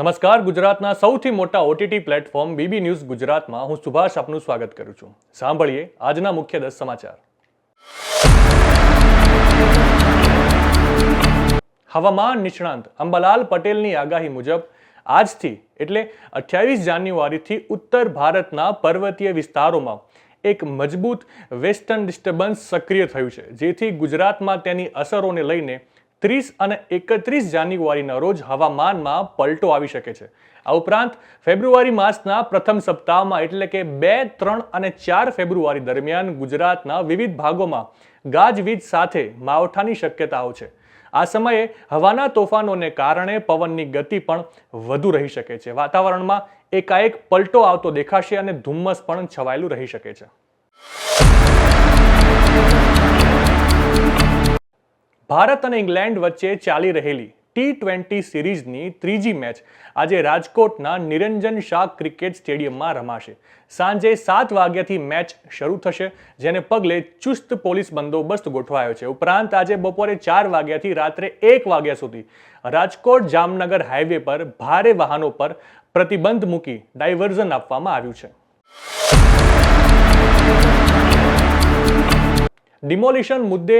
નમસ્કાર, ગુજરાતના સૌથી મોટા ઓટીટી પ્લેટફોર્મ બીબી ન્યૂઝ ગુજરાતમાં હું સુભાષ આપનું સ્વાગત કરું છું. સાંભળીએ આજના મુખ્ય 10 સમાચાર. હવામાન નિષ્ણાંત અંબાલાલ પટેલની આગાહી મુજબ આજથી એટલે 28 જાન્યુઆરીથી ઉત્તર ભારતના પર્વતીય વિસ્તારોમાં એક મજબૂત વેસ્ટર્ન ડિસ્ટર્બન્સ સક્રિય થયું છે, જેથી ગુજરાતમાં તેની અસરોને લઈને 30 અને 31 જાન્યુઆરીના રોજ હવામાનમાં પલટો આવી શકે છે. આ ઉપરાંત ફેબ્રુઆરી માસના પ્રથમ સપ્તાહમાં એટલે કે 2, 3 અને 4 ફેબ્રુઆરી દરમિયાન ગુજરાતના વિવિધ ભાગોમાં ગાજવીજ સાથે માવઠાની શક્યતાઓ છે. આ સમયે હવાના તોફાનોને કારણે પવનની ગતિ પણ વધુ રહી શકે છે. વાતાવરણમાં એકાએક પલટો આવતો દેખાશે અને ધુમ્મસ પણ છવાયેલું રહી શકે છે. ભારત અને ઇંગ્લેન્ડ વચ્ચે ચાલી રહેલી T20 સિરીઝની ત્રીજી મેચ આજે રાજકોટના નિરંજન શાહ ક્રિકેટ સ્ટેડિયમમાં રમાશે. સાંજે 7 વાગ્યાથી મેચ શરૂ થશે, જેને પગલે ચુસ્ત પોલીસ બંદોબસ્ત ગોઠવાયો છે. ઉપરાંત આજે બપોરે 4 વાગ્યાથી રાત્રે 1 વાગ્યા સુધી રાજકોટ જામનગર હાઈવે પર ભારે વાહનો પર પ્રતિબંધ મૂકી ડાયવર્ઝન આપવામાં આવ્યું છે. ડિમોલિશન મુદ્દે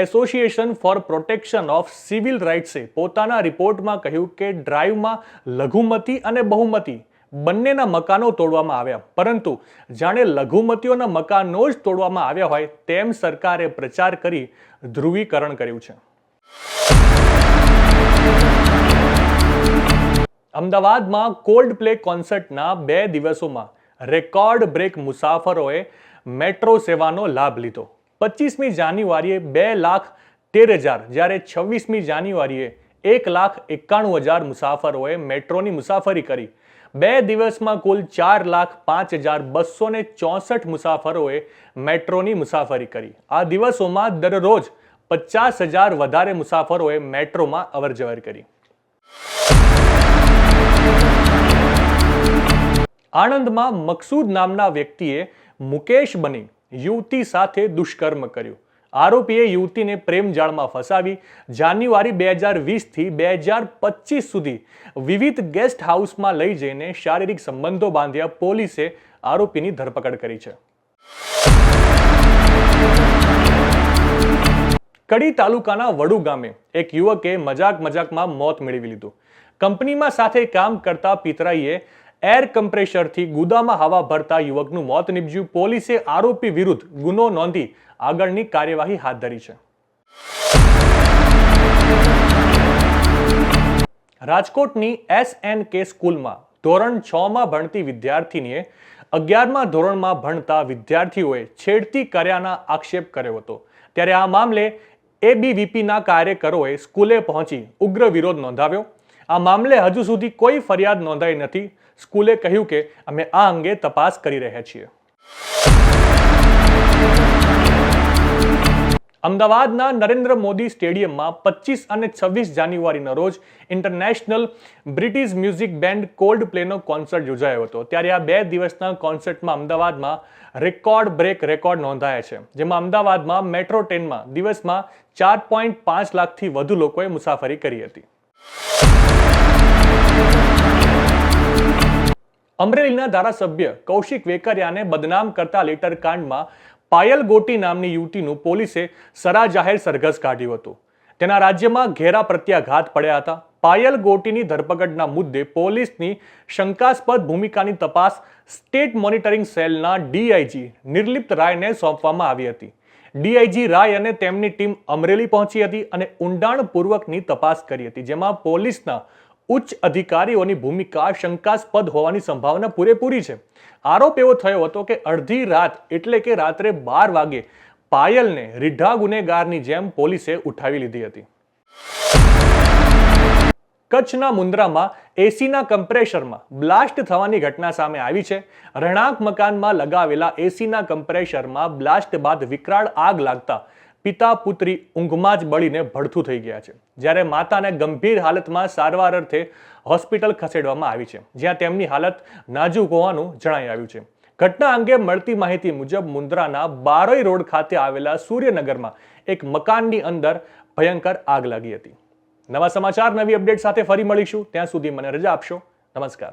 association for protection of civil રાઇટ્સે પોતાના રિપોર્ટમાં કહ્યું કે ડ્રાઈવમાં લઘુમતી અને બહુમતી બંનેના મકાનો તોડવામાં આવ્યા, પરંતુ જાણે લઘુમતીઓના મકાનો જ તોડવામાં આવ્યા હોય તેમ સરકારે પ્રચાર કરી ધ્રુવીકરણ કર્યું છે. અમદાવાદમાં કોલ્ડ પ્લે કોન્સર્ટના 2 દિવસોમાં રેકોર્ડ બ્રેક મુસાફરોએ મેટ્રો સેવાનો લાભ લીધો. 25મી જાન્યુઆરીએ 2,13,000 જ્યારે 26મી જાન્યુઆરીએ 1,91,000 મુસાફરોએ મેટ્રોની મુસાફરી કરી. 2 દિવસમાં કુલ 4,05,264 મુસાફરોએ મેટ્રોની મુસાફરી કરી. આ દિવસોમાં દરરોજ 50,000 વધારે મુસાફરોએ મેટ્રોમાં અવરજવર કરી. આણંદમાં મકસૂદ નામના વ્યક્તિએ મુકેશ બની યુવતી સાથે દુષ્કર્મ કર્યું. આરોપીએ યુવતીને પ્રેમજાળમાં ફસાવી જાન્યુઆરી 2020થી 2025 સુધી વિવિધ ગેસ્ટ હાઉસમાં લઈ જઈને શારીરિક સંબંધો બાંધ્યા. પોલીસે આરોપીની ધરપકડ કરી છે. કડી તાલુકાના વડુ ગામે એક યુવકે મજાકમાં મોત મેળવી લીધું. કંપનીમાં સાથે કામ કરતા પિતરાઈએ એર કમ્પ્રેશરથી ગુદામાં હવા ભરતા યુવકનું મોત નીપજ્યું. પોલીસે આરોપી વિરુદ્ધ ગુનો નોંધી આગળની કાર્યવાહી હાથ ધરી છે. રાજકોટની SNK સ્કૂલમાં ધોરણ 6માં ભણતી વિદ્યાર્થીનીએ 11મા ધોરણમાં ભણતા વિદ્યાર્થીઓએ છેડતી કર્યાના આક્ષેપ કર્યો હતો. ત્યારે આ મામલે ABVPના કાર્યકરોએ સ્કૂલે પહોંચી ઉગ્ર વિરોધ નોંધાવ્યો. આ મામલે હજુ સુધી કોઈ ફરિયાદ નોંધાઈ નથી. સ્કૂલે કહ્યું કે અમે આ અંગે તપાસ કરી રહ્યા છીએ. અમદાવાદના નરેન્દ્ર મોદી સ્ટેડિયમમાં 25 અને 26 જાન્યુઆરીના રોજ international British music band cold પ્લેનો કોન્સર્ટ યોજાયો હતો. ત્યારે આ 2 દિવસના કોન્સર્ટમાં અમદાવાદમાં રેકોર્ડ બ્રેક રેકોર્ડ નોંધાયા છે, જેમાં અમદાવાદમાં મેટ્રો ટ્રેનમાં દિવસમાં 4.5 લાખથી વધુ લોકોએ મુસાફરી કરી હતી. અમરેલીના ધારાસભ્ય કૌશિક વેકરિયાને બદનામ કરતા લેટરકાંડમાં પાયલ ગોટી નામની યુવતીનું પોલીસે સરા જાહેર સરઘસ કાઢ્યું હતું. તેના રાજ્યમાં ઘેરા પ્રત્યાઘાત પડ્યા હતા. પાયલ ગોટીની ધરપકડના મુદ્દે પોલીસની શંકાસ્પદ ભૂમિકાની તપાસ સ્ટેટ મોનિટરિંગ સેલના DIG નિર્લિપ્ત રાયને સોંપવામાં આવી હતી. DIG રાય અને તેમની ટીમ અમરેલી પહોંચી હતી અને ઊંડાણપૂર્વકની તપાસ કરી હતી, જેમાં પોલીસના ઉચ્ચ અધિકારીઓની ભૂમિકા શંકાસ્પદ હોવાની સંભાવના પૂરેપૂરી છે. આરોપ એવો થયો હતો કે અડધી રાત એટલે કે રાત્રે 12 વાગે પાયલને રીઢા ગુનેગારની જેમ પોલીસે ઉઠાવી લીધી હતી. કચ્છના મુન્દ્રામાં એસીના કમ્પ્રેશરમાં બ્લાસ્ટ થવાની ઘટના સામે આવી છે. રહેણાંક મકાનમાં લગાવેલા એસીના કમ્પ્રેશરમાં બ્લાસ્ટ બાદ વિકરાળ આગ લાગતા પિતા પુત્રી ઊંઘમાં જ બળીને ભડથું થઈ ગયા છે. જ્યારે માતાને ગંભીર હાલતમાં સારવાર અર્થે હોસ્પિટલ ખસેડવામાં આવી છે, જ્યાં તેમની હાલત નાજુક હોવાનું જણાઈ આવ્યું છે. ઘટના અંગે મળતી માહિતી મુજબ મુન્દ્રાના બારોઈ રોડ ખાતે આવેલા સૂર્યનગરમાં એક મકાનની અંદર ભયંકર આગ લાગી હતી. નવા સમાચાર, નવી અપડેટ સાથે ફરી મળીશું. ત્યાં સુધી મને રજા આપશો. નમસ્કાર.